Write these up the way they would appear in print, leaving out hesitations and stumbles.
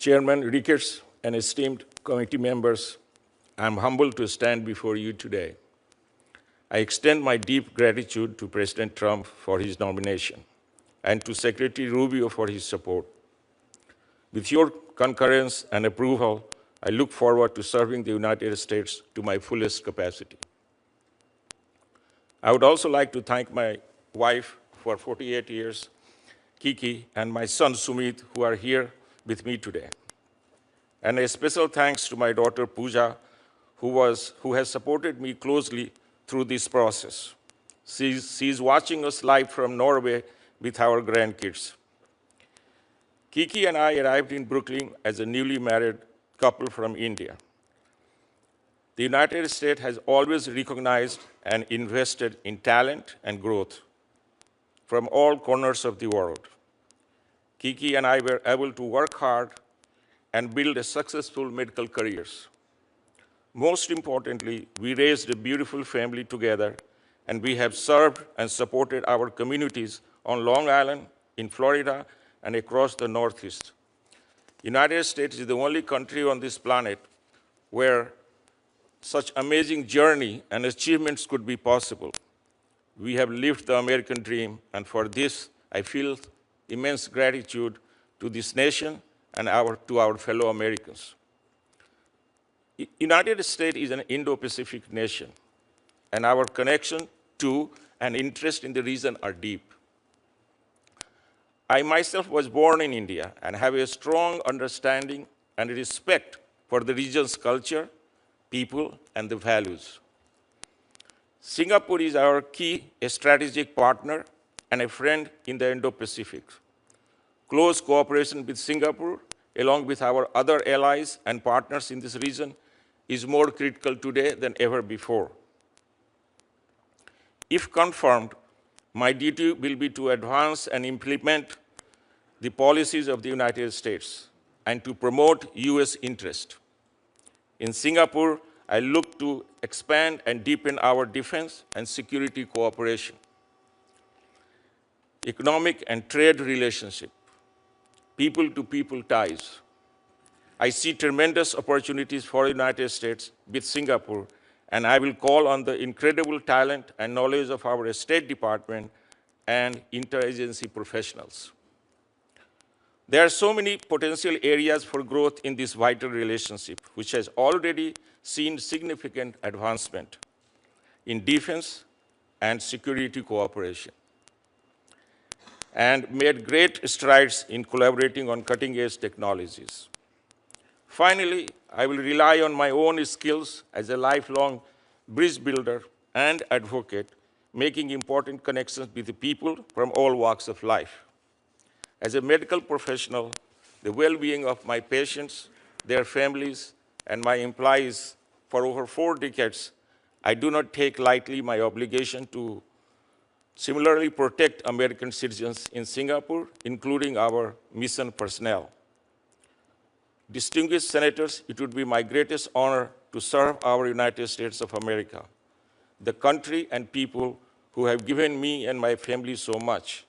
Chairman Ricketts and esteemed committee members, I'm humbled to stand before you today. I extend my deep gratitude to President Trump for his nomination and to Secretary Rubio for his support. With your concurrence and approval, I look forward to serving the United States to my fullest capacity. I would also like to thank my wife for 48 years, Kiki, and my son Sumit, who are here with me today. And a special thanks to my daughter Pooja, who has supported me closely through this process. She's watching us live from Norway with our grandkids. Kiki and I arrived in Brooklyn as a newly married couple from India. The United States has always recognized and invested in talent and growth from all corners of the world. Kiki and I were able to work hard and build a successful medical careers. Most importantly, we raised a beautiful family together, and we have served and supported our communities on Long Island, in Florida, and across the Northeast. United States is the only country on this planet where such amazing journey and achievements could be possible. We have lived the American dream, and for this, I feel immense gratitude to this nation and to our fellow Americans. United States is an Indo-Pacific nation, and our connection to and interest in the region are deep. I myself was born in India and have a strong understanding and respect for the region's culture, people, and the values. Singapore is our key strategic partner and a friend in the Indo-Pacific. Close cooperation with Singapore, along with our other allies and partners in this region, is more critical today than ever before. If confirmed, my duty will be to advance and implement the policies of the United States and to promote US interest. In Singapore, I look to expand and deepen our defense and security cooperation, economic and trade relationship, people-to-people ties. I see tremendous opportunities for the United States with Singapore, and I will call on the incredible talent and knowledge of our State Department and interagency professionals. There are so many potential areas for growth in this vital relationship, which has already seen significant advancement in defense and security cooperation, and made great strides in collaborating on cutting-edge technologies. Finally, I will rely on my own skills as a lifelong bridge builder and advocate, making important connections with the people from all walks of life. As a medical professional, the well-being of my patients, their families, and my employees for over 4 decades, I do not take lightly my obligation to similarly protect American citizens in Singapore, including our mission personnel. Distinguished senators, it would be my greatest honor to serve our United States of America, the country and people who have given me and my family so much.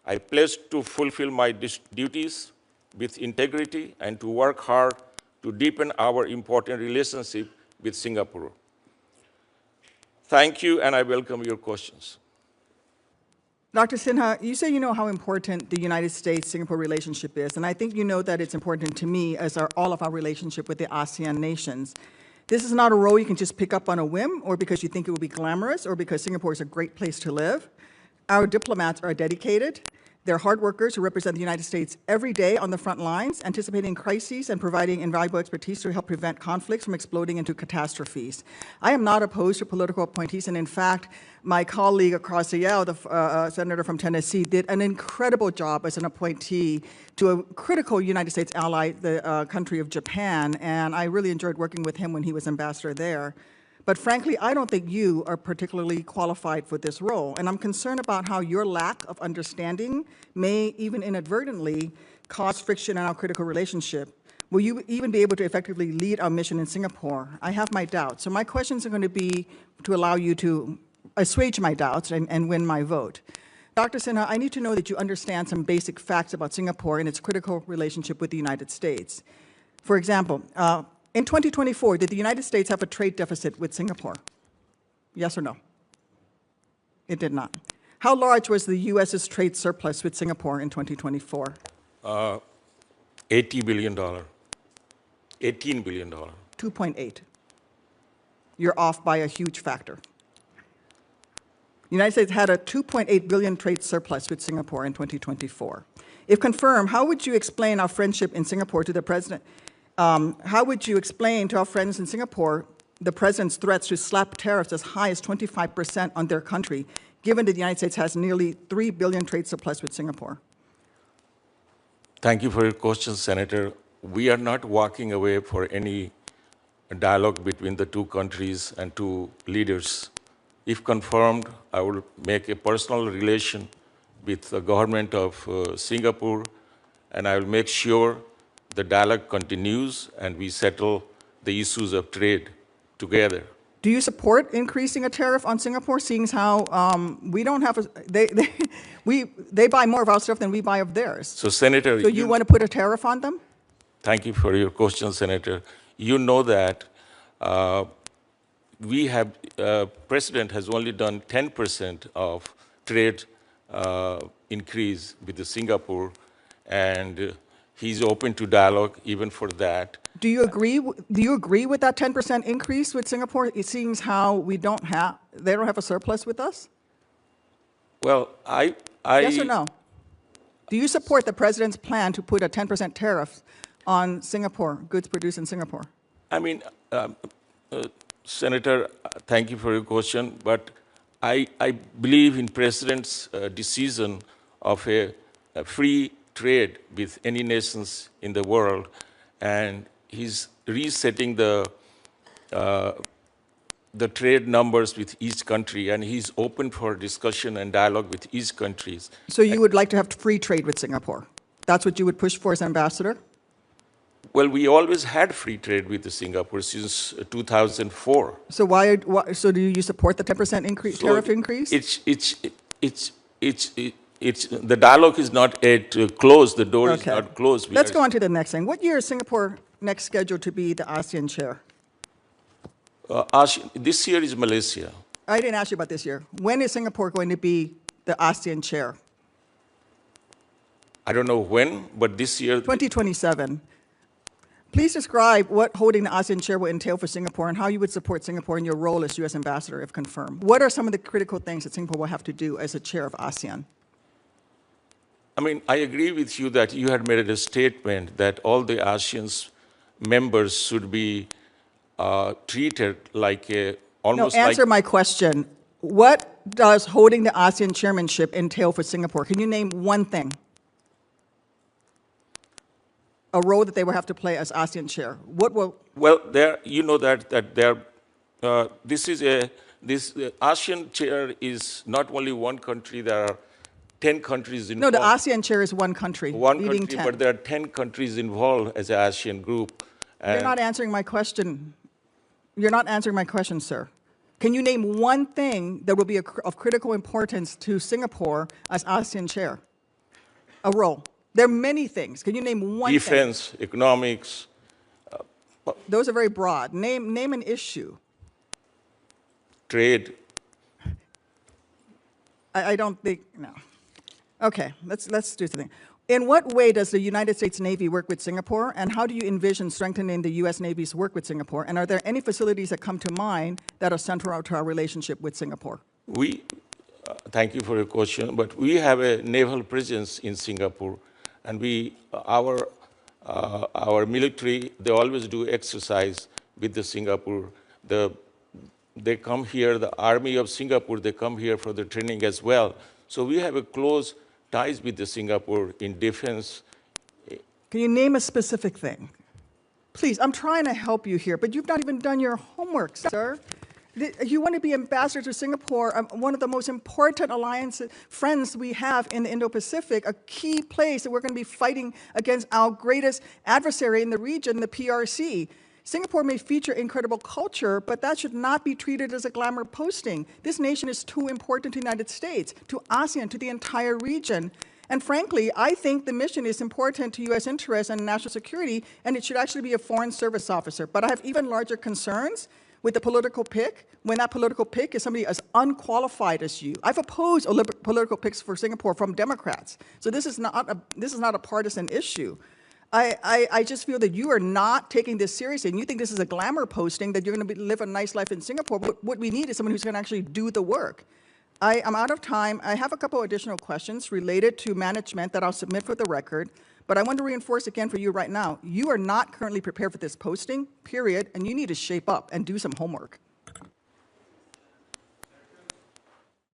I pledge to fulfill my duties with integrity and to work hard to deepen our important relationship with Singapore. Thank you, and I welcome your questions. Dr. Sinha, you say you know how important the United States-Singapore relationship is, and I think you know that it's important to me as all of our relationship with the ASEAN nations. This is not a role you can just pick up on a whim, or because you think it will be glamorous, or because Singapore is a great place to live. Our diplomats are dedicated. They're hard workers who represent the United States every day on the front lines, anticipating crises and providing invaluable expertise to help prevent conflicts from exploding into catastrophes. I am not opposed to political appointees, and in fact, my colleague across the aisle, the senator from Tennessee, did an incredible job as an appointee to a critical United States ally, the country of Japan, and I really enjoyed working with him when he was ambassador there. But frankly, I don't think you are particularly qualified for this role. And I'm concerned about how your lack of understanding may even inadvertently cause friction in our critical relationship. Will you even be able to effectively lead our mission in Singapore? I have my doubts. So my questions are going to be to allow you to assuage my doubts and win my vote. Dr. Sinha, I need to know that you understand some basic facts about Singapore and its critical relationship with the United States. For example, in 2024, did the United States have a trade deficit with Singapore? Yes or no? It did not. How large was the U.S.'s trade surplus with Singapore in 2024? $80 billion, $18 billion. 2.8. You're off by a huge factor. The United States had a 2.8 billion trade surplus with Singapore in 2024. If confirmed, how would you explain our friendship in Singapore to the president? How would you explain to our friends in Singapore the president's threats to slap tariffs as high as 25% on their country, given that the United States has nearly 3 billion trade surplus with Singapore? Thank you for your question, Senator. We are not walking away for any dialogue between the two countries and two leaders. If confirmed, I will make a personal relation with the government of Singapore, and I will make sure the dialogue continues and we settle the issues of trade together. Do you support increasing a tariff on Singapore, seeing as how we don't have they buy more of our stuff than we buy of theirs? So, Senator, So you want to put a tariff on them? Thank you for your question, Senator. You know that President has only done 10% of trade increase with the Singapore, and he's open to dialogue even for that. Do you agree with that 10% increase with Singapore, seeing as how they don't have a surplus with us? Well, Yes or no? Do you support the president's plan to put a 10% tariff on Singapore, goods produced in Singapore? I mean, Senator, thank you for your question, but I believe in President's decision of a free trade with any nations in the world, and he's resetting the trade numbers with each country, and he's open for discussion and dialogue with each country. So you would like to have free trade with Singapore? That's what you would push for as ambassador? Well, we always had free trade with Singapore since 2004. So so do you support the 10% increase, tariff increase? The dialogue is not yet closed. The door is not closed. Let's go on to the next thing. What year is Singapore next scheduled to be the ASEAN chair? This year is Malaysia. I didn't ask you about this year. When is Singapore going to be the ASEAN chair? I don't know when, but this year. 2027. Please describe what holding the ASEAN chair will entail for Singapore and how you would support Singapore in your role as U.S. ambassador, if confirmed. What are some of the critical things that Singapore will have to do as a chair of ASEAN? I mean, I agree with you that you had made a statement that all the ASEAN's members should be treated like almost like... No, answer my question. What does holding the ASEAN chairmanship entail for Singapore? Can you name one thing? A role that they will have to play as ASEAN chair. What will... Well, you know that this ASEAN chair is not only one country. There are 10 countries involved. No, the ASEAN chair is one country. One country, 10. But there are 10 countries involved as an ASEAN group. You're not answering my question. You're not answering my question, sir. Can you name one thing that will be of critical importance to Singapore as ASEAN chair? A role. There are many things. Can you name one Defense, thing? economics. Those are very broad. Name an issue. Trade. I don't think, no. Okay, let's do something. In what way does the United States Navy work with Singapore, and how do you envision strengthening the U.S. Navy's work with Singapore? And are there any facilities that come to mind that are central to our relationship with Singapore? Thank you for your question, but we have a naval presence in Singapore, and our military, they always do exercise with the Singapore. They come here, the Army of Singapore, they come here for the training as well. So we have a close ties with the Singapore in defense. Can you name a specific thing? Please, I'm trying to help you here, but you've not even done your homework, sir. You want to be ambassador to Singapore, one of the most important friends we have in the Indo-Pacific, a key place that we're going to be fighting against our greatest adversary in the region, the PRC. Singapore may feature incredible culture, but that should not be treated as a glamour posting. This nation is too important to the United States, to ASEAN, to the entire region. And frankly, I think the mission is important to U.S. interests and national security, and it should actually be a foreign service officer. But I have even larger concerns with the political pick, when that political pick is somebody as unqualified as you. I've opposed political picks for Singapore from Democrats. So this is not a partisan issue. I just feel that you are not taking this seriously, and you think this is a glamour posting, that you're going to live a nice life in Singapore. What we need is someone who's going to actually do the work. I'm out of time. I have a couple additional questions related to management that I'll submit for the record, but I want to reinforce again for you right now, you are not currently prepared for this posting, period, and you need to shape up and do some homework.